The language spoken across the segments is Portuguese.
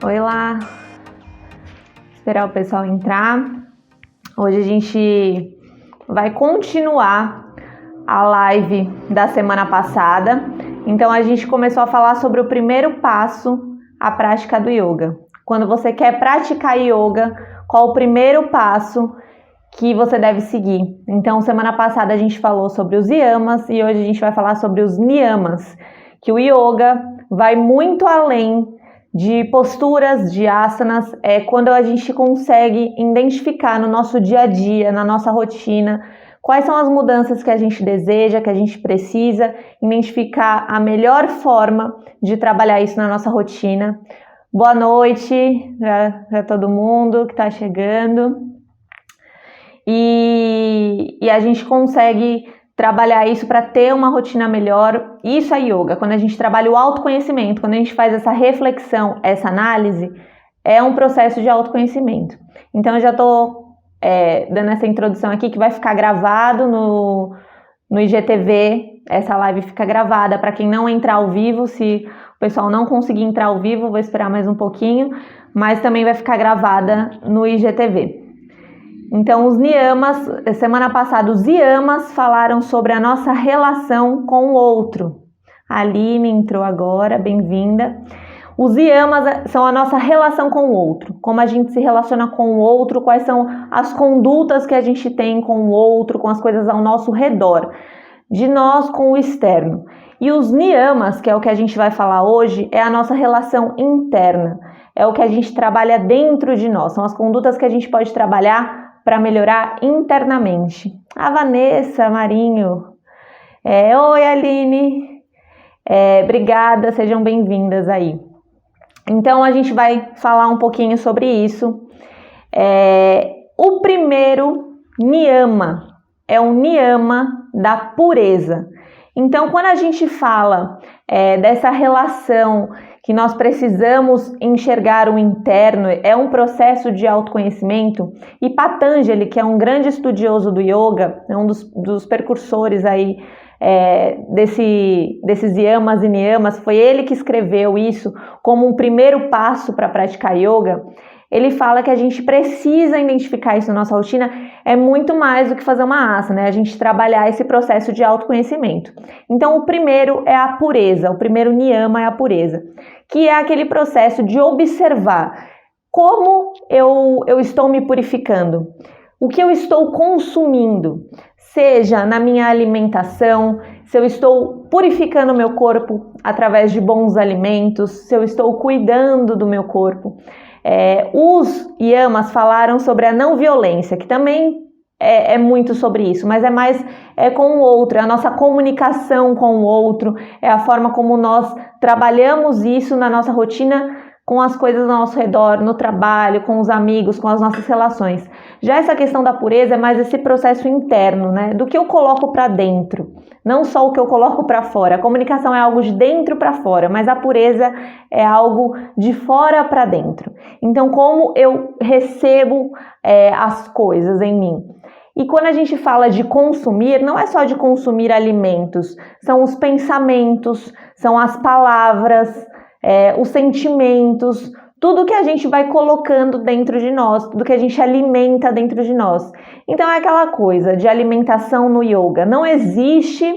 Oi lá, esperar o pessoal entrar. Hoje a gente vai continuar a live da semana passada. Então a gente começou a falar sobre o primeiro passo à prática do yoga. Quando você quer praticar yoga, qual o primeiro passo que você deve seguir? Então semana passada a gente falou sobre os yamas e hoje a gente vai falar sobre os niyamas, que o yoga vai muito além de posturas, de asanas, quando a gente consegue identificar no nosso dia a dia, na nossa rotina, quais são as mudanças que a gente deseja, que a gente precisa, identificar a melhor forma de trabalhar isso na nossa rotina. Boa noite para todo mundo que está chegando. E a gente consegue trabalhar isso para ter uma rotina melhor. Isso é yoga. Quando a gente trabalha o autoconhecimento, quando a gente faz essa reflexão, essa análise, é um processo de autoconhecimento. Então eu já estou dando essa introdução aqui que vai ficar gravado no IGTV. Essa live fica gravada para quem não entrar ao vivo. Se o pessoal não conseguir entrar ao vivo, vou esperar mais um pouquinho, mas também vai ficar gravada no IGTV. Então, os niyamas, semana passada, os yamas falaram sobre a nossa relação com o outro. A Aline entrou agora, bem-vinda. Os yamas são a nossa relação com o outro, como a gente se relaciona com o outro, quais são as condutas que a gente tem com o outro, com as coisas ao nosso redor, de nós com o externo. E os niyamas, que é o que a gente vai falar hoje, é a nossa relação interna, é o que a gente trabalha dentro de nós, são as condutas que a gente pode trabalhar para melhorar internamente. A Vanessa Marinho. Oi, Aline. Obrigada, sejam bem-vindas aí. Então, a gente vai falar um pouquinho sobre isso. O primeiro niyama é o niyama da pureza. Então, quando a gente fala dessa relação que nós precisamos enxergar o interno, é um processo de autoconhecimento, e Patanjali, que é um grande estudioso do yoga, é um dos precursores aí desses yamas e niyamas, foi ele que escreveu isso como um primeiro passo para praticar yoga. Ele fala que a gente precisa identificar isso na nossa rotina, é muito mais do que fazer uma asana, né? A gente trabalhar esse processo de autoconhecimento. Então, o primeiro é a pureza, o primeiro niyama é a pureza, que é aquele processo de observar como eu estou me purificando, o que eu estou consumindo, seja na minha alimentação, se eu estou purificando o meu corpo através de bons alimentos, se eu estou cuidando do meu corpo. Os yamas falaram sobre a não violência, que também é muito sobre isso, mas é mais com o outro, é a nossa comunicação com o outro, é a forma como nós trabalhamos isso na nossa rotina, com as coisas ao nosso redor, no trabalho, com os amigos, com as nossas relações. Já essa questão da pureza é mais esse processo interno, né? Do que eu coloco para dentro, não só o que eu coloco para fora. A comunicação é algo de dentro para fora, mas a pureza é algo de fora para dentro. Então, como eu recebo as coisas em mim. E quando a gente fala de consumir, não é só de consumir alimentos, são os pensamentos, são as palavras, os sentimentos, tudo que a gente vai colocando dentro de nós, tudo que a gente alimenta dentro de nós. Então é aquela coisa de alimentação no yoga, não existe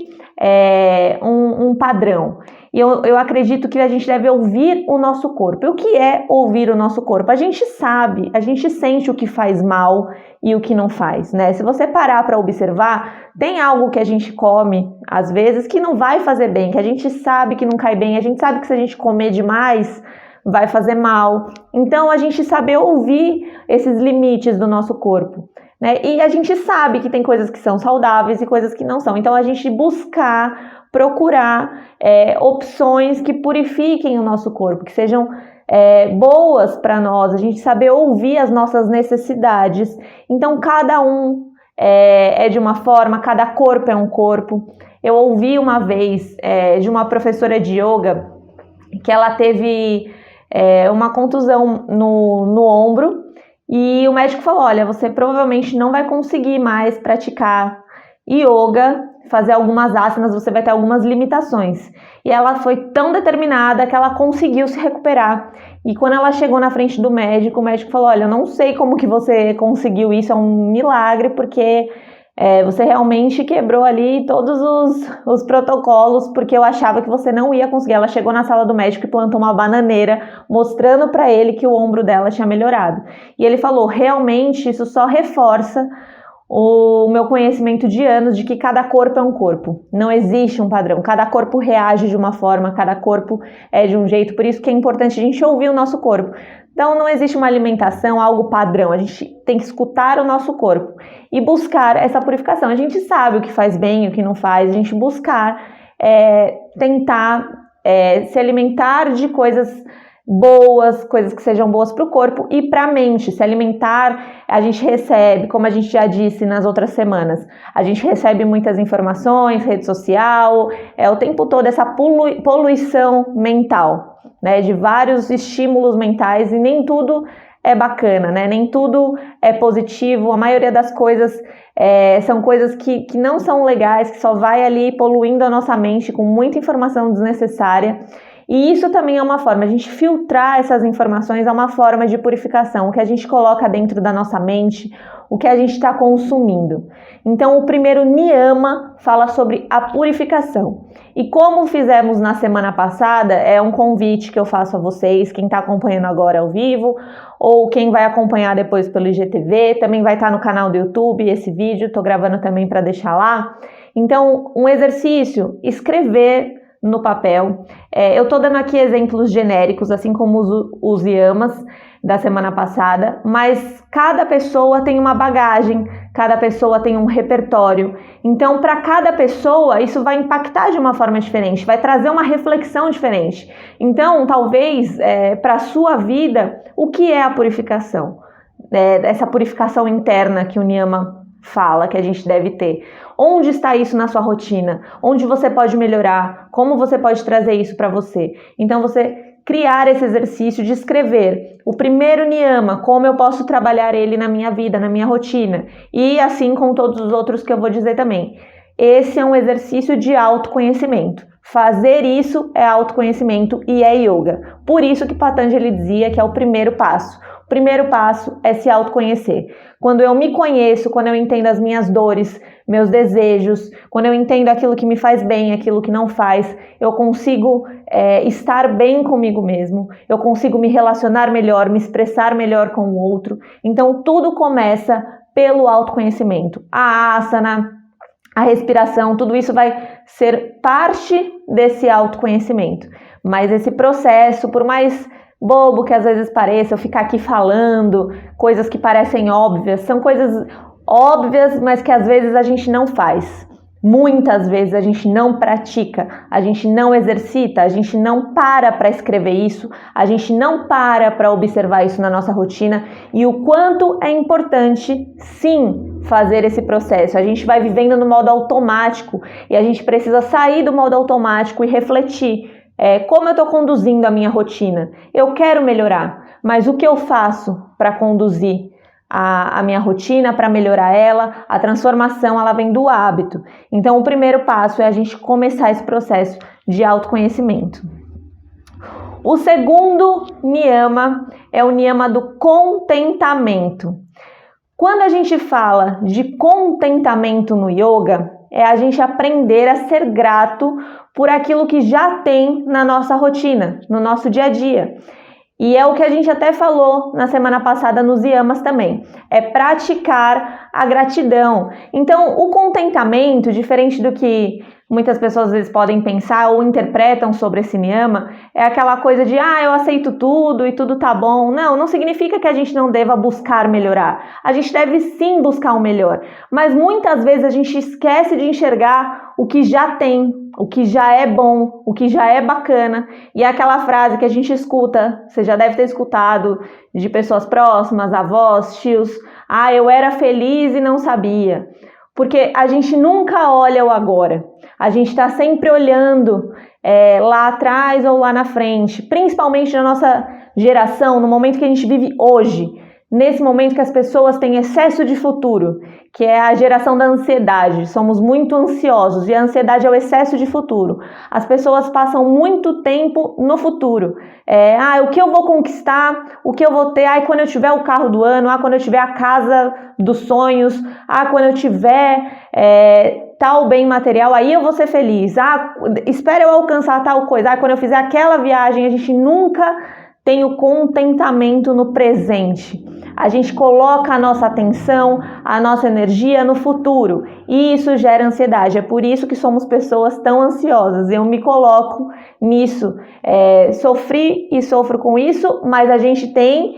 um padrão. E eu acredito que a gente deve ouvir o nosso corpo. E o que é ouvir o nosso corpo? A gente sabe, a gente sente o que faz mal e o que não faz, né? Se você parar para observar, tem algo que a gente come, às vezes, que não vai fazer bem, que a gente sabe que não cai bem, a gente sabe que se a gente comer demais, vai fazer mal. Então, a gente sabe ouvir esses limites do nosso corpo, né? E a gente sabe que tem coisas que são saudáveis e coisas que não são. Então, a gente procurar opções que purifiquem o nosso corpo, que sejam boas para nós, a gente saber ouvir as nossas necessidades. Então, cada um é de uma forma, cada corpo é um corpo. Eu ouvi uma vez de uma professora de yoga que ela teve uma contusão no ombro e o médico falou, olha, você provavelmente não vai conseguir mais praticar yoga fazer algumas asanas, você vai ter algumas limitações. E ela foi tão determinada que ela conseguiu se recuperar. E quando ela chegou na frente do médico, o médico falou: olha, eu não sei como que você conseguiu isso, é um milagre, porque você realmente quebrou ali todos os protocolos, porque eu achava que você não ia conseguir. Ela chegou na sala do médico e plantou uma bananeira, mostrando para ele que o ombro dela tinha melhorado. E ele falou: realmente isso só reforça o meu conhecimento de anos de que cada corpo é um corpo, não existe um padrão, cada corpo reage de uma forma, cada corpo é de um jeito, por isso que é importante a gente ouvir o nosso corpo. Então não existe uma alimentação, algo padrão, a gente tem que escutar o nosso corpo e buscar essa purificação. A gente sabe o que faz bem e o que não faz, a gente buscar tentar se alimentar de coisas boas, coisas que sejam boas para o corpo e para a mente. Se alimentar, a gente recebe, como a gente já disse nas outras semanas, a gente recebe muitas informações, rede social, o tempo todo essa poluição mental, né, de vários estímulos mentais, e nem tudo é bacana, né, nem tudo é positivo, a maioria das coisas são coisas que não são legais, que só vai ali poluindo a nossa mente com muita informação desnecessária. E isso também é uma forma, a gente filtrar essas informações é uma forma de purificação, o que a gente coloca dentro da nossa mente, o que a gente está consumindo. Então, o primeiro niyama fala sobre a purificação. E como fizemos na semana passada, é um convite que eu faço a vocês, quem está acompanhando agora ao vivo, ou quem vai acompanhar depois pelo IGTV, também vai estar no canal do YouTube esse vídeo, estou gravando também para deixar lá. Então, um exercício, escrever no papel. Eu estou dando aqui exemplos genéricos, assim como os yamas da semana passada, mas cada pessoa tem uma bagagem, cada pessoa tem um repertório. Então, para cada pessoa, isso vai impactar de uma forma diferente, vai trazer uma reflexão diferente. Então, talvez, para a sua vida, o que é a purificação? Essa purificação interna que o niyama fala que a gente deve ter. Onde está isso na sua rotina? Onde você pode melhorar? Como você pode trazer isso para você? Então, você criar esse exercício de escrever o primeiro niyama, como eu posso trabalhar ele na minha vida, na minha rotina, e assim com todos os outros que eu vou dizer também. Esse é um exercício de autoconhecimento. Fazer isso é autoconhecimento e é yoga. Por isso que Patanjali dizia que é o primeiro passo. O primeiro passo é se autoconhecer. Quando eu me conheço, quando eu entendo as minhas dores, meus desejos, quando eu entendo aquilo que me faz bem, aquilo que não faz, eu consigo estar bem comigo mesmo, eu consigo me relacionar melhor, me expressar melhor com o outro. Então, tudo começa pelo autoconhecimento. A asana, a respiração, tudo isso vai ser parte desse autoconhecimento. Mas esse processo, por mais bobo que às vezes pareça, eu ficar aqui falando coisas que parecem óbvias, são coisas óbvias, mas que às vezes a gente não faz. Muitas vezes a gente não pratica, a gente não exercita, a gente não para escrever isso, a gente não para observar isso na nossa rotina, e o quanto é importante, sim, fazer esse processo. A gente vai vivendo no modo automático e a gente precisa sair do modo automático e refletir. Como eu estou conduzindo a minha rotina? Eu quero melhorar, mas o que eu faço para conduzir a minha rotina, para melhorar ela? A transformação, ela vem do hábito. Então, o primeiro passo é a gente começar esse processo de autoconhecimento. O segundo niyama é o niyama do contentamento. Quando a gente fala de contentamento no yoga, é a gente aprender a ser grato por aquilo que já tem na nossa rotina, no nosso dia a dia. E é o que a gente até falou na semana passada nos yamas também. É praticar a gratidão. Então, o contentamento, diferente do que muitas pessoas às vezes podem pensar ou interpretam sobre esse niyama, é aquela coisa de, eu aceito tudo e tudo tá bom. Não significa que a gente não deva buscar melhorar. A gente deve sim buscar o melhor. Mas muitas vezes a gente esquece de enxergar o que já tem, o que já é bom, o que já é bacana. E é aquela frase que a gente escuta, você já deve ter escutado de pessoas próximas, avós, tios, eu era feliz e não sabia. Porque a gente nunca olha o agora, a gente está sempre olhando lá atrás ou lá na frente, principalmente na nossa geração, no momento que a gente vive hoje. nesse momento que as pessoas têm excesso de futuro, que é a geração da ansiedade. Somos muito ansiosos e a ansiedade é o excesso de futuro. As pessoas passam muito tempo no futuro. O que eu vou conquistar, o que eu vou ter, quando eu tiver o carro do ano, quando eu tiver a casa dos sonhos, quando eu tiver tal bem material, aí eu vou ser feliz. Espera eu alcançar tal coisa. Quando eu fizer aquela viagem, a gente nunca tem o contentamento no presente. A gente coloca a nossa atenção, a nossa energia no futuro e isso gera ansiedade. É por isso que somos pessoas tão ansiosas. Eu me coloco nisso. Sofri e sofro com isso, mas a gente tem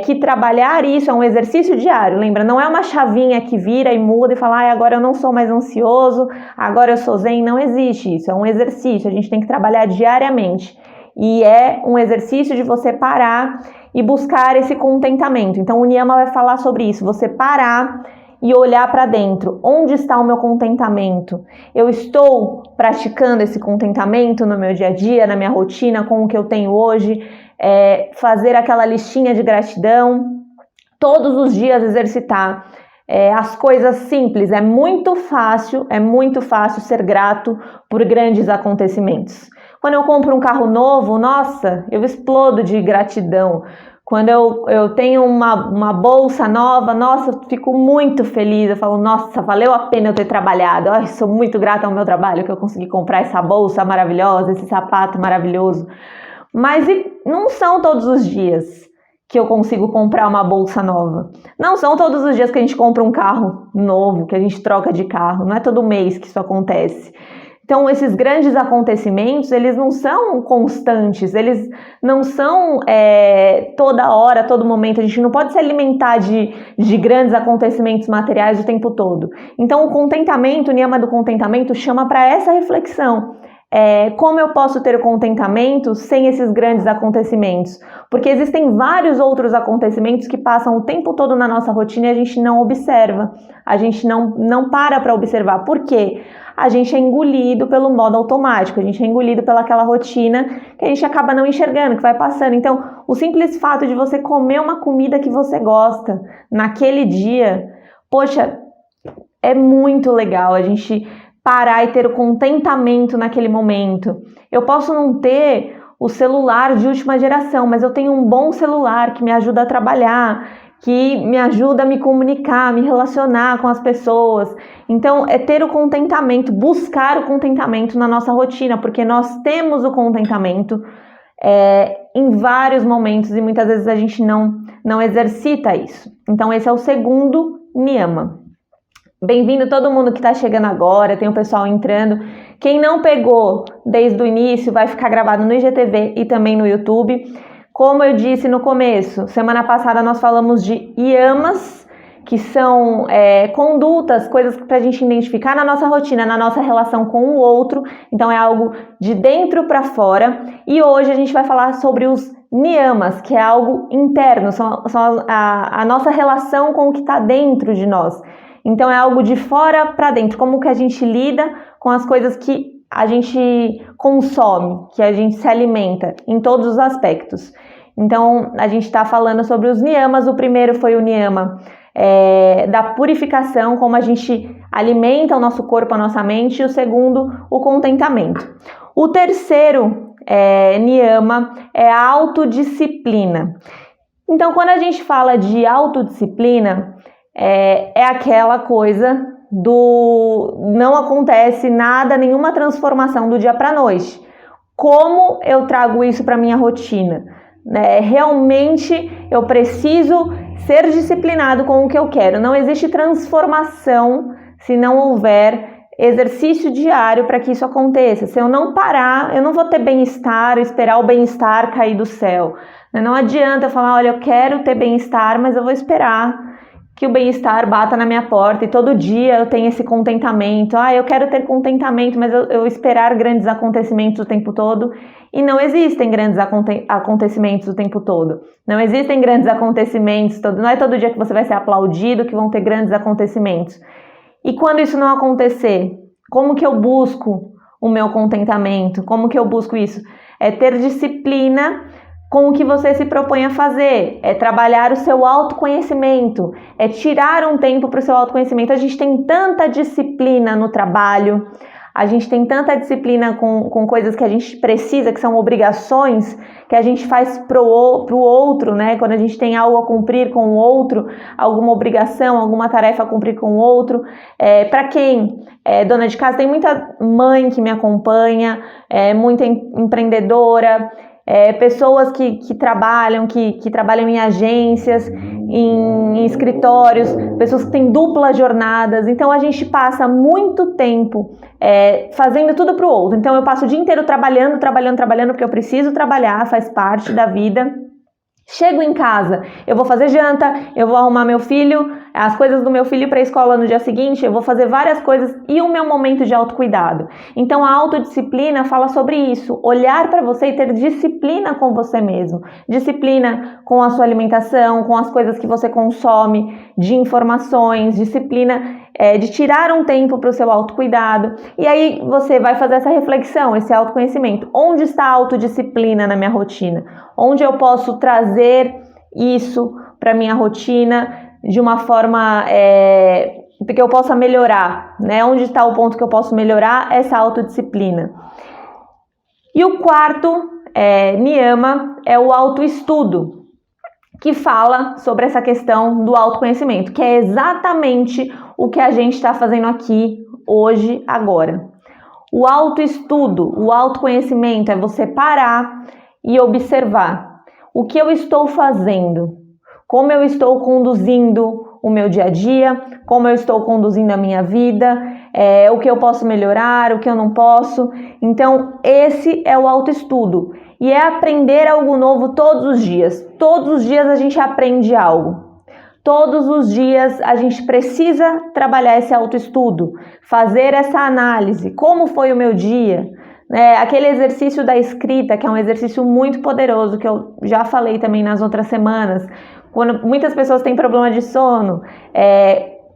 que trabalhar isso. É um exercício diário. Lembra? Não é uma chavinha que vira e muda e fala, agora eu não sou mais ansioso, agora eu sou zen. Não existe isso. É um exercício. A gente tem que trabalhar diariamente. E é um exercício de você parar e buscar esse contentamento. Então o Niyama vai falar sobre isso, você parar e olhar para dentro. Onde está o meu contentamento? Eu estou praticando esse contentamento no meu dia a dia, na minha rotina, com o que eu tenho hoje? Fazer aquela listinha de gratidão, todos os dias exercitar as coisas simples. É muito fácil ser grato por grandes acontecimentos. Quando eu compro um carro novo, nossa, eu explodo de gratidão. Quando eu tenho uma bolsa nova, nossa, eu fico muito feliz. Eu falo, nossa, valeu a pena eu ter trabalhado. Sou muito grata ao meu trabalho que eu consegui comprar essa bolsa maravilhosa, esse sapato maravilhoso. Mas não são todos os dias que eu consigo comprar uma bolsa nova. Não são todos os dias que a gente compra um carro novo, que a gente troca de carro. Não é todo mês que isso acontece. Então, esses grandes acontecimentos, eles não são constantes, eles não são toda hora, todo momento. A gente não pode se alimentar de grandes acontecimentos materiais o tempo todo. Então, o contentamento, o Niyama do contentamento, chama para essa reflexão. Como eu posso ter o contentamento sem esses grandes acontecimentos? Porque existem vários outros acontecimentos que passam o tempo todo na nossa rotina e a gente não observa. A gente não para observar. Por quê? A gente é engolido pelo modo automático, a gente é engolido pelaquela rotina que a gente acaba não enxergando, que vai passando. Então, o simples fato de você comer uma comida que você gosta naquele dia, poxa, é muito legal a gente parar e ter o contentamento naquele momento. Eu posso não ter o celular de última geração, mas eu tenho um bom celular que me ajuda a trabalhar, que me ajuda a me comunicar, a me relacionar com as pessoas. Então, é ter o contentamento, buscar o contentamento na nossa rotina, porque nós temos o contentamento em vários momentos e muitas vezes a gente não exercita isso. Então, esse é o segundo Niyama. Bem-vindo todo mundo que está chegando agora, tem o pessoal entrando. Quem não pegou desde o início vai ficar gravado no IGTV e também no YouTube. Como eu disse no começo, semana passada nós falamos de yamas, que são condutas, coisas para a gente identificar na nossa rotina, na nossa relação com o outro. Então é algo de dentro para fora. E hoje a gente vai falar sobre os niyamas, que é algo interno, são a nossa relação com o que está dentro de nós. Então é algo de fora para dentro, como que a gente lida com as coisas que a gente consome, que a gente se alimenta em todos os aspectos. Então a gente está falando sobre os niyamas. O primeiro foi o niyama da purificação, como a gente alimenta o nosso corpo, a nossa mente, e o segundo, o contentamento. O terceiro niyama é a autodisciplina. Então, quando a gente fala de autodisciplina, é aquela coisa não acontece nada, nenhuma transformação do dia para a noite. Como eu trago isso para minha rotina? Realmente eu preciso ser disciplinado com o que eu quero. Não existe transformação se não houver exercício diário para que isso aconteça. Se eu não parar, eu não vou ter bem-estar, esperar o bem-estar cair do céu. Não adianta eu falar, olha, eu quero ter bem-estar, mas eu vou esperar que o bem-estar bata na minha porta e todo dia eu tenho esse contentamento. Eu quero ter contentamento, mas eu esperar grandes acontecimentos o tempo todo. E não existem grandes acontecimentos o tempo todo. Não existem grandes acontecimentos, não é todo dia que você vai ser aplaudido, que vão ter grandes acontecimentos. E quando isso não acontecer, como que eu busco o meu contentamento? Como que eu busco isso? É ter disciplina com o que você se propõe a fazer, é trabalhar o seu autoconhecimento, é tirar um tempo para o seu autoconhecimento. A gente tem tanta disciplina no trabalho, a gente tem tanta disciplina com coisas que a gente precisa, que são obrigações, que a gente faz pro outro, né? Quando a gente tem algo a cumprir com o outro, alguma obrigação, alguma tarefa a cumprir com o outro. Para quem é dona de casa, tem muita mãe que me acompanha, muita empreendedora, pessoas que trabalham em agências, em escritórios, pessoas que têm duplas jornadas. Então a gente passa muito tempo fazendo tudo para o outro. Então eu passo o dia inteiro trabalhando, porque eu preciso trabalhar, faz parte da vida. Chego em casa, eu vou fazer janta, eu vou arrumar meu filho, as coisas do meu filho para a escola no dia seguinte, eu vou fazer várias coisas e o meu momento de autocuidado. Então a autodisciplina fala sobre isso, olhar para você e ter disciplina com você mesmo, disciplina com a sua alimentação, com as coisas que você consome, de informações, disciplina de tirar um tempo para o seu autocuidado. E aí você vai fazer essa reflexão, esse autoconhecimento. Onde está a autodisciplina na minha rotina? Onde eu posso trazer isso para minha rotina de uma forma que eu possa melhorar, né? Onde está o ponto que eu posso melhorar essa autodisciplina? E o quarto niyama é o autoestudo, que fala sobre essa questão do autoconhecimento, que é exatamente o que a gente está fazendo aqui hoje, agora. O autoestudo, o autoconhecimento é você parar e observar o que eu estou fazendo, como eu estou conduzindo o meu dia a dia, como eu estou conduzindo a minha vida, o que eu posso melhorar, o que eu não posso. Então, esse é o autoestudo. E é aprender algo novo todos os dias. Todos os dias a gente aprende algo. Todos os dias a gente precisa trabalhar esse autoestudo, fazer essa análise. Como foi o meu dia? Aquele exercício da escrita, que é um exercício muito poderoso, que eu já falei também nas outras semanas. Quando muitas pessoas têm problema de sono,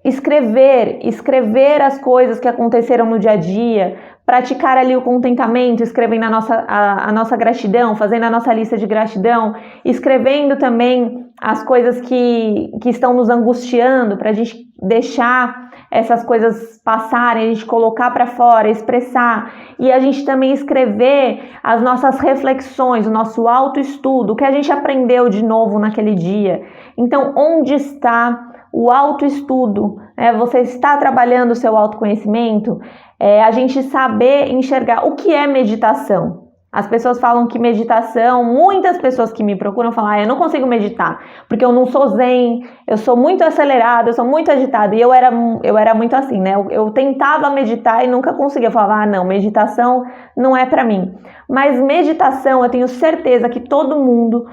escrever as coisas que aconteceram no dia a dia, praticar ali o contentamento, escrevendo a nossa gratidão, fazendo a nossa lista de gratidão, escrevendo também as coisas que estão nos angustiando, para a gente deixar essas coisas passarem, a gente colocar para fora, expressar, e a gente também escrever as nossas reflexões, o nosso autoestudo, o que a gente aprendeu de novo naquele dia. Então, onde está o autoestudo? Você está trabalhando o seu autoconhecimento? A gente saber enxergar o que é meditação. As pessoas falam que meditação, muitas pessoas que me procuram falam, eu não consigo meditar, porque eu não sou zen, eu sou muito acelerada, eu sou muito agitada, e eu era muito assim, né? Eu tentava meditar e nunca conseguia. Eu falava, não, meditação não é pra mim. Mas meditação, eu tenho certeza que todo mundo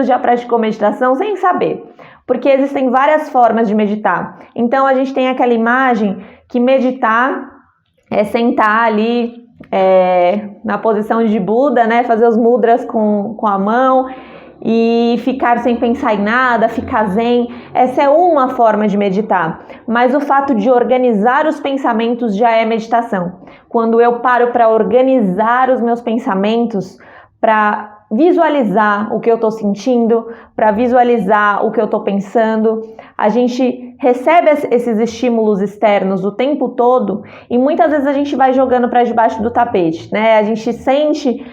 já praticou meditação sem saber, porque existem várias formas de meditar. Então a gente tem aquela imagem que meditar é sentar ali na posição de Buda, né? Fazer os mudras com a mão e ficar sem pensar em nada, ficar zen. Essa é uma forma de meditar, mas o fato de organizar os pensamentos já é meditação. Quando eu paro para organizar os meus pensamentos, para visualizar o que eu estou sentindo, para visualizar o que eu estou pensando, a gente recebe esses estímulos externos o tempo todo e muitas vezes a gente vai jogando para debaixo do tapete, né? A gente sente,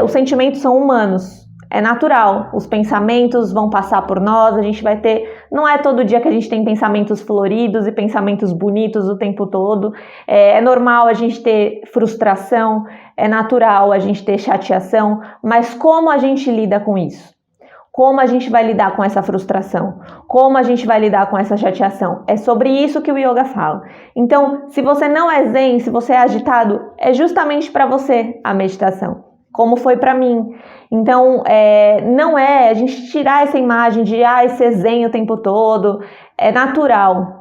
os sentimentos são humanos, é natural, os pensamentos vão passar por nós, a gente vai ter, não é todo dia que a gente tem pensamentos floridos e pensamentos bonitos o tempo todo, é normal a gente ter frustração, é natural a gente ter chateação, mas como a gente lida com isso? Como a gente vai lidar com essa frustração? Como a gente vai lidar com essa chateação? É sobre isso que o yoga fala. Então, se você não é zen, se você é agitado, é justamente para você a meditação, como foi para mim. Então, não é a gente tirar essa imagem de ser zen o tempo todo. É natural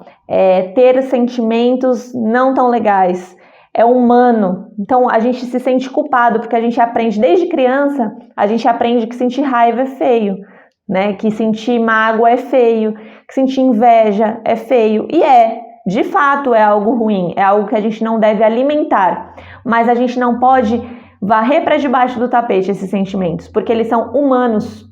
ter sentimentos não tão legais. É humano. Então, a gente se sente culpado, porque a gente aprende desde criança, a gente aprende que sentir raiva é feio, né? Que sentir mágoa é feio, que sentir inveja é feio. E de fato é algo ruim, é algo que a gente não deve alimentar. Mas a gente não pode varrer para debaixo do tapete esses sentimentos, porque eles são humanos.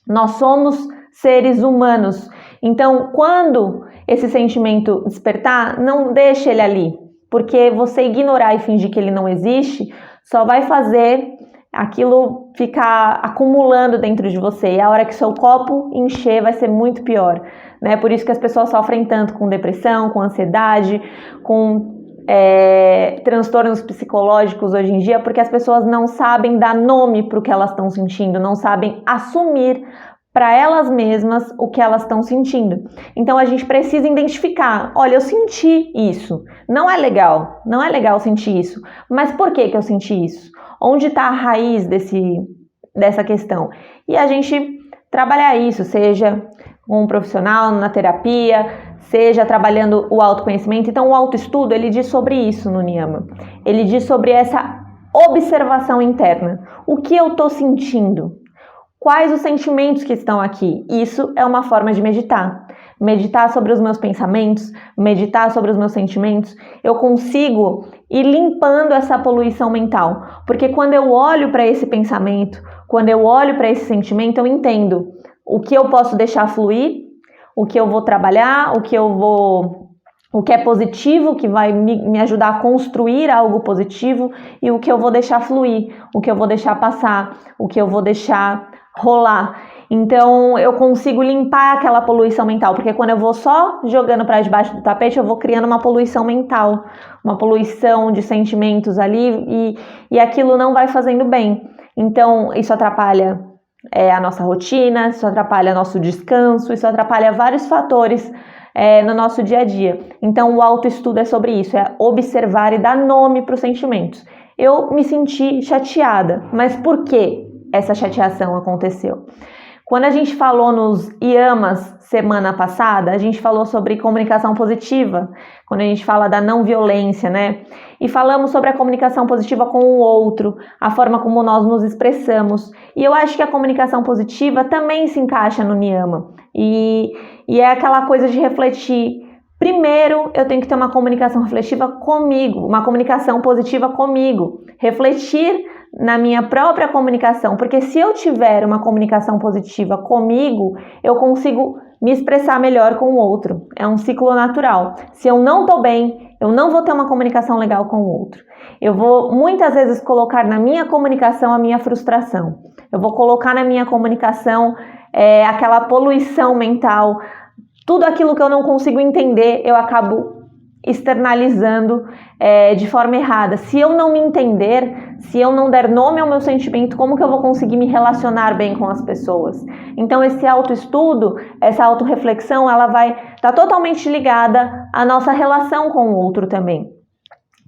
Nós somos seres humanos. Então, quando esse sentimento despertar, não deixe ele ali, porque você ignorar e fingir que ele não existe só vai fazer aquilo ficar acumulando dentro de você, e a hora que seu copo encher vai ser muito pior, né? Por isso que as pessoas sofrem tanto com depressão, com ansiedade, com transtornos psicológicos hoje em dia, porque as pessoas não sabem dar nome para o que elas estão sentindo, não sabem assumir para elas mesmas o que elas estão sentindo. Então a gente precisa identificar, olha, eu senti isso, não é legal sentir isso, mas por que eu senti isso? Onde está a raiz dessa questão? E a gente trabalhar isso, seja com um profissional, na terapia, seja trabalhando o autoconhecimento. Então o autoestudo, ele diz sobre isso no Niyama. Ele diz sobre essa observação interna. O que eu estou sentindo? Quais os sentimentos que estão aqui? Isso é uma forma de meditar. Meditar sobre os meus pensamentos, meditar sobre os meus sentimentos, eu consigo ir limpando essa poluição mental. Porque quando eu olho para esse pensamento, quando eu olho para esse sentimento, eu entendo o que eu posso deixar fluir, o que eu vou trabalhar, o que é positivo, que vai me ajudar a construir algo positivo, e o que eu vou deixar fluir, o que eu vou deixar passar, o que eu vou deixar rolar. Então eu consigo limpar aquela poluição mental, porque quando eu vou só jogando para debaixo do tapete, eu vou criando uma poluição mental, uma poluição de sentimentos ali, e aquilo não vai fazendo bem. Então isso atrapalha a nossa rotina, isso atrapalha nosso descanso, isso atrapalha vários fatores no nosso dia a dia. Então o autoestudo é sobre isso, é observar e dar nome para os sentimentos. Eu me senti chateada, mas por que essa chateação aconteceu? Quando a gente falou nos yamas semana passada, a gente falou sobre comunicação positiva, quando a gente fala da não violência, né? E falamos sobre a comunicação positiva com o outro, a forma como nós nos expressamos. E eu acho que a comunicação positiva também se encaixa no Niyama. E é aquela coisa de refletir. Primeiro, eu tenho que ter uma comunicação reflexiva comigo, uma comunicação positiva comigo. Refletir na minha própria comunicação, porque se eu tiver uma comunicação positiva comigo, eu consigo me expressar melhor com o outro. É um ciclo natural. Se eu não estou bem, eu não vou ter uma comunicação legal com o outro. Eu vou muitas vezes colocar na minha comunicação a minha frustração. Eu vou colocar na minha comunicação aquela poluição mental. Tudo aquilo que eu não consigo entender, eu acabo externalizando de forma errada. Se eu não me entender, se eu não der nome ao meu sentimento, como que eu vou conseguir me relacionar bem com as pessoas? Então esse autoestudo, essa autorreflexão, ela vai estar totalmente ligada à nossa relação com o outro também.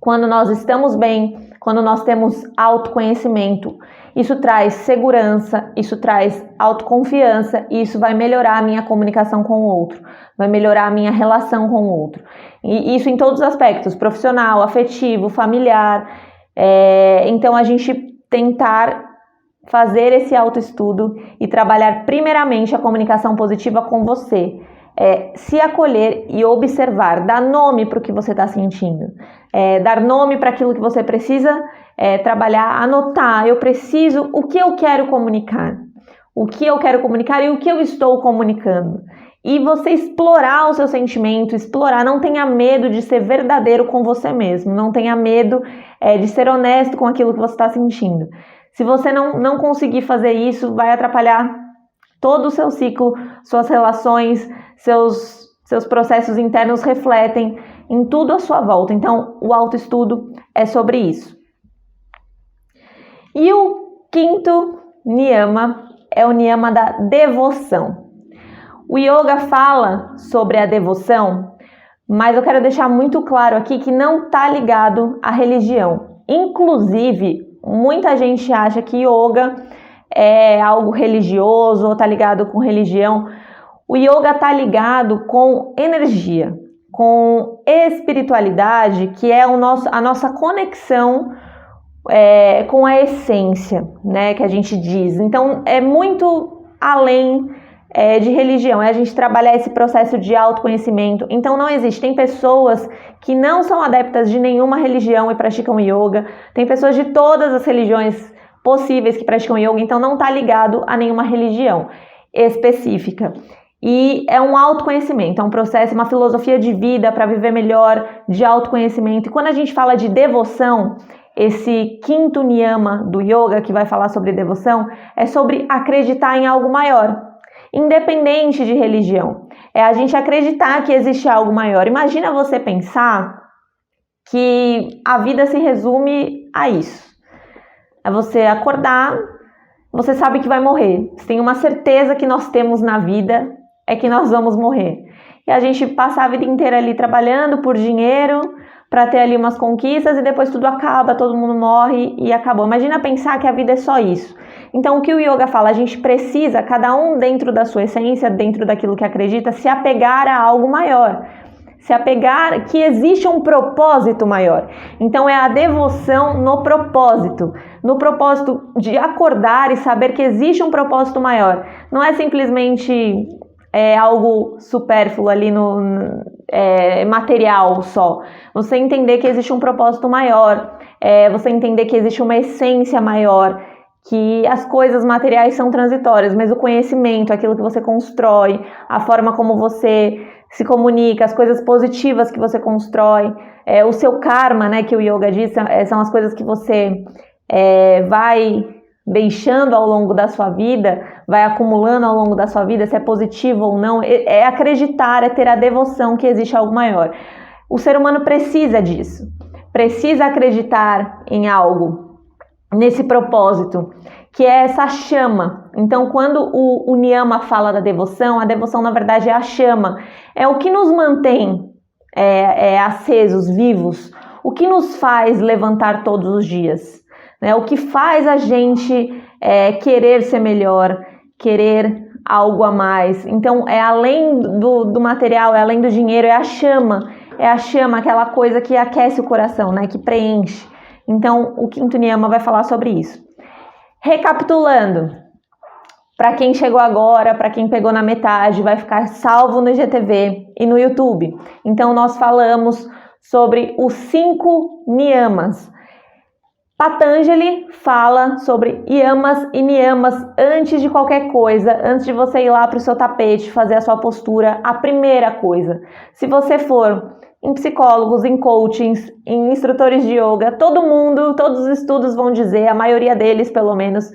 Quando nós estamos bem, quando nós temos autoconhecimento, isso traz segurança, isso traz autoconfiança e isso vai melhorar a minha comunicação com o outro, vai melhorar a minha relação com o outro. E isso em todos os aspectos, profissional, afetivo, familiar. Então a gente tentar fazer esse autoestudo e trabalhar primeiramente a comunicação positiva com você. Se acolher e observar, dar nome para o que você está sentindo, dar nome para aquilo que você precisa trabalhar, anotar, o que eu quero comunicar, o que eu quero comunicar e o que eu estou comunicando. E você explorar o seu sentimento, não tenha medo de ser verdadeiro com você mesmo, não tenha medo de ser honesto com aquilo que você está sentindo. Se você não conseguir fazer isso, vai atrapalhar todo o seu ciclo, suas relações, seus processos internos refletem em tudo à sua volta. Então, o autoestudo é sobre isso. E o quinto niyama é o niyama da devoção. O yoga fala sobre a devoção, mas eu quero deixar muito claro aqui que não está ligado à religião. Inclusive, muita gente acha que yoga é algo religioso ou está ligado com religião. O yoga está ligado com energia, com espiritualidade, que é a nossa conexão com a essência, né, que a gente diz. Então, é muito além de religião, é a gente trabalhar esse processo de autoconhecimento. Então não existe, tem pessoas que não são adeptas de nenhuma religião e praticam yoga, tem pessoas de todas as religiões possíveis que praticam yoga, então não está ligado a nenhuma religião específica. E é um autoconhecimento, é um processo, uma filosofia de vida para viver melhor, de autoconhecimento. E quando a gente fala de devoção, esse quinto niyama do yoga, que vai falar sobre devoção, é sobre acreditar em algo maior, independente de religião. É a gente acreditar que existe algo maior. Imagina você pensar que a vida se resume a isso. É você acordar, você sabe que vai morrer. Você tem uma certeza que nós temos na vida, é que nós vamos morrer. E a gente passa a vida inteira ali trabalhando por dinheiro, para ter ali umas conquistas e depois tudo acaba, todo mundo morre e acabou. Imagina pensar que a vida é só isso. Então o que o yoga fala? A gente precisa, cada um dentro da sua essência, dentro daquilo que acredita, se apegar a algo maior. Se apegar que existe um propósito maior. Então é a devoção no propósito de acordar e saber que existe um propósito maior. Não é simplesmente algo supérfluo ali material só. Você entender que existe um propósito maior, você entender que existe uma essência maior, que as coisas materiais são transitórias, mas o conhecimento, aquilo que você constrói, a forma como você se comunica, as coisas positivas que você constrói, o seu karma, né, que o yoga diz, são as coisas que você vai deixando ao longo da sua vida, vai acumulando ao longo da sua vida, se é positivo ou não, é acreditar, é ter a devoção que existe algo maior. O ser humano precisa disso, precisa acreditar em algo, nesse propósito, que é essa chama. Então, quando o niyama fala da devoção, a devoção na verdade é a chama, é o que nos mantém acesos, vivos, o que nos faz levantar todos os dias, né? O que faz a gente querer ser melhor, querer algo a mais. Então, é além do material, é além do dinheiro, é a chama, aquela coisa que aquece o coração, né? Que preenche. Então, o quinto niyama vai falar sobre isso. Recapitulando, para quem chegou agora, para quem pegou na metade, vai ficar salvo no IGTV e no YouTube. Então, nós falamos sobre os 5 niyamas. Patanjali fala sobre yamas e niyamas antes de qualquer coisa, antes de você ir lá para o seu tapete, fazer a sua postura, a primeira coisa. Se você for em psicólogos, em coachings, em instrutores de yoga, todos os estudos vão dizer, a maioria deles pelo menos,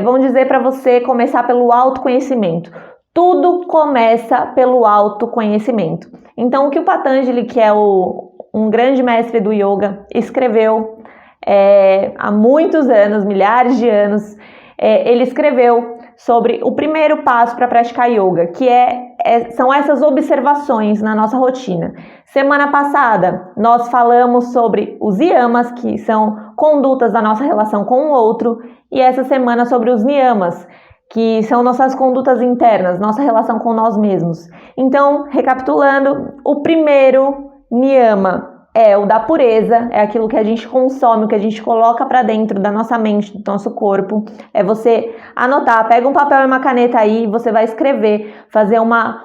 vão dizer para você começar pelo autoconhecimento. Tudo começa pelo autoconhecimento. Então, o que o Patanjali, que é um grande mestre do yoga, escreveu há muitos anos, milhares de anos, ele escreveu sobre o primeiro passo para praticar yoga, que são essas observações na nossa rotina. Semana passada, nós falamos sobre os yamas, que são condutas da nossa relação com o outro, e essa semana sobre os niyamas, que são nossas condutas internas, nossa relação com nós mesmos. Então, recapitulando, o primeiro niyama é o da pureza, é aquilo que a gente consome, o que a gente coloca para dentro da nossa mente, do nosso corpo. É você anotar, pega um papel e uma caneta aí, você vai escrever, fazer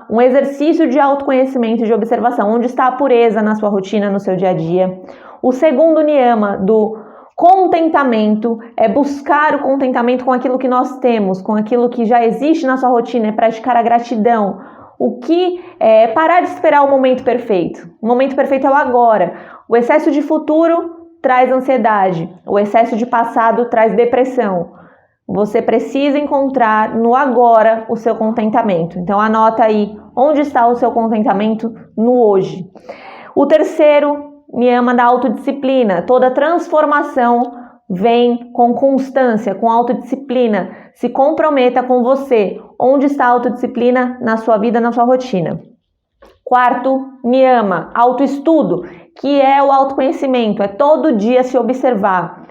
um exercício de autoconhecimento, de observação, onde está a pureza na sua rotina, no seu dia a dia. O segundo niyama do contentamento é buscar o contentamento com aquilo que nós temos, com aquilo que já existe na sua rotina, é praticar a gratidão. O que parar de esperar o momento perfeito. O momento perfeito é o agora. O excesso de futuro traz ansiedade. O excesso de passado traz depressão. Você precisa encontrar no agora o seu contentamento. Então anota aí onde está o seu contentamento no hoje. O terceiro niyama da autodisciplina. Toda transformação vem com constância, com autodisciplina. Se comprometa com você. Onde está a autodisciplina na sua vida, na sua rotina? Quarto niyama, autoestudo, que é o autoconhecimento, é todo dia se observar.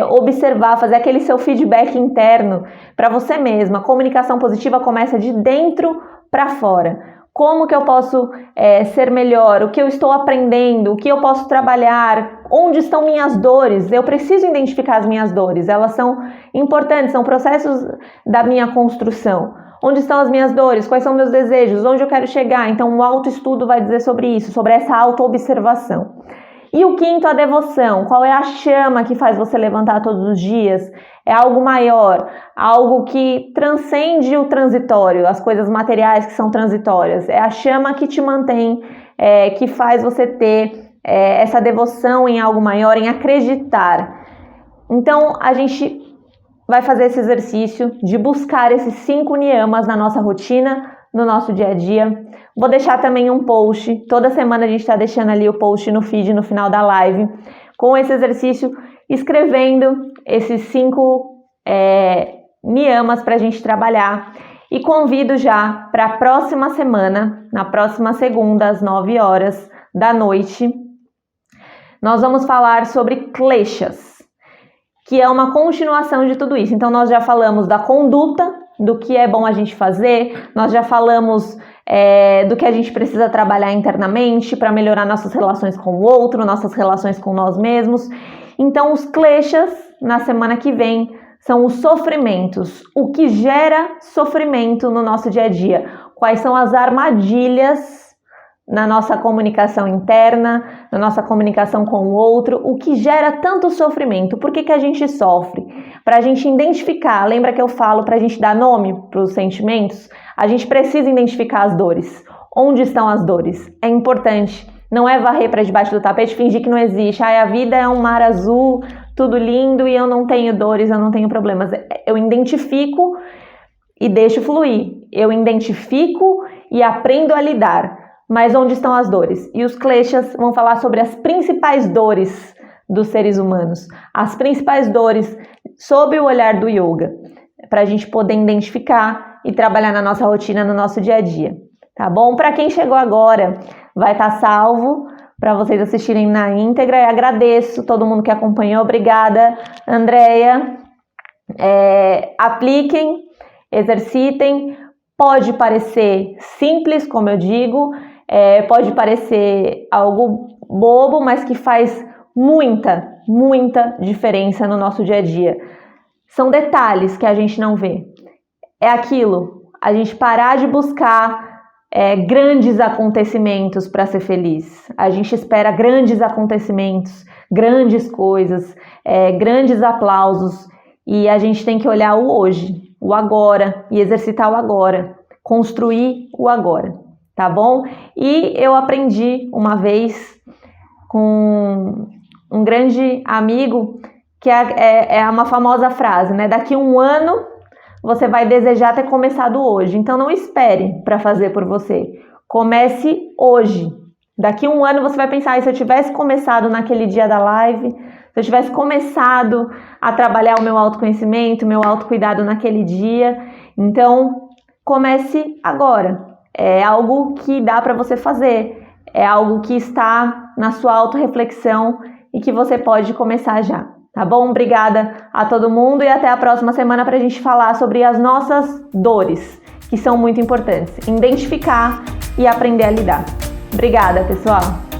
Observar, fazer aquele seu feedback interno para você mesma. A comunicação positiva começa de dentro para fora. Como que eu posso ser melhor? O que eu estou aprendendo? O que eu posso trabalhar? Onde estão minhas dores? Eu preciso identificar as minhas dores. Elas são importantes, são processos da minha construção. Onde estão as minhas dores? Quais são meus desejos? Onde eu quero chegar? Então, o autoestudo vai dizer sobre isso, sobre essa autoobservação. E o quinto, a devoção. Qual é a chama que faz você levantar todos os dias? É algo maior, algo que transcende o transitório, as coisas materiais que são transitórias. É a chama que te mantém, que faz você ter essa devoção em algo maior, em acreditar. Então, a gente vai fazer esse exercício de buscar esses 5 niyamas na nossa rotina, no nosso dia a dia. Vou deixar também um post, toda semana a gente está deixando ali o post no feed, no final da live, com esse exercício, escrevendo esses 5 niyamas para a gente trabalhar. E convido já para a próxima semana, na próxima segunda, às 9 horas da noite, nós vamos falar sobre kleshas, que é uma continuação de tudo isso. Então, nós já falamos da conduta, do que é bom a gente fazer, nós já falamos do que a gente precisa trabalhar internamente para melhorar nossas relações com o outro, nossas relações com nós mesmos. Então, os kleshas, na semana que vem, são os sofrimentos, o que gera sofrimento no nosso dia a dia. Quais são as armadilhas na nossa comunicação interna, na nossa comunicação com o outro, o que gera tanto sofrimento, por que a gente sofre? Para a gente identificar, lembra que eu falo para a gente dar nome para os sentimentos? A gente precisa identificar as dores. Onde estão as dores? É importante, não é varrer para debaixo do tapete e fingir que não existe. A vida é um mar azul, tudo lindo e eu não tenho dores, eu não tenho problemas. Eu identifico e deixo fluir. Eu identifico e aprendo a lidar. Mas onde estão as dores? E os kleshas vão falar sobre as principais dores dos seres humanos, as principais dores sob o olhar do yoga, para a gente poder identificar e trabalhar na nossa rotina, no nosso dia a dia, tá bom? Para quem chegou agora, vai estar salvo para vocês assistirem na íntegra e agradeço todo mundo que acompanhou, obrigada, Andréia. Apliquem, exercitem, pode parecer simples, como eu digo, pode parecer algo bobo, mas que faz muita diferença no nosso dia a dia. São detalhes que a gente não vê. É aquilo, a gente parar de buscar grandes acontecimentos para ser feliz. A gente espera grandes acontecimentos, grandes coisas, grandes aplausos, e a gente tem que olhar o hoje, o agora, e exercitar o agora, construir o agora. Tá bom? E eu aprendi uma vez com um grande amigo que é uma famosa frase, né? Daqui 1 ano você vai desejar ter começado hoje. Então não espere para fazer por você. Comece hoje. Daqui 1 ano você vai pensar, se eu tivesse começado naquele dia da live, se eu tivesse começado a trabalhar o meu autoconhecimento, o meu autocuidado naquele dia. Então comece agora. É algo que dá para você fazer, é algo que está na sua autorreflexão e que você pode começar já, tá bom? Obrigada a todo mundo e até a próxima semana para a gente falar sobre as nossas dores, que são muito importantes, identificar e aprender a lidar. Obrigada, pessoal!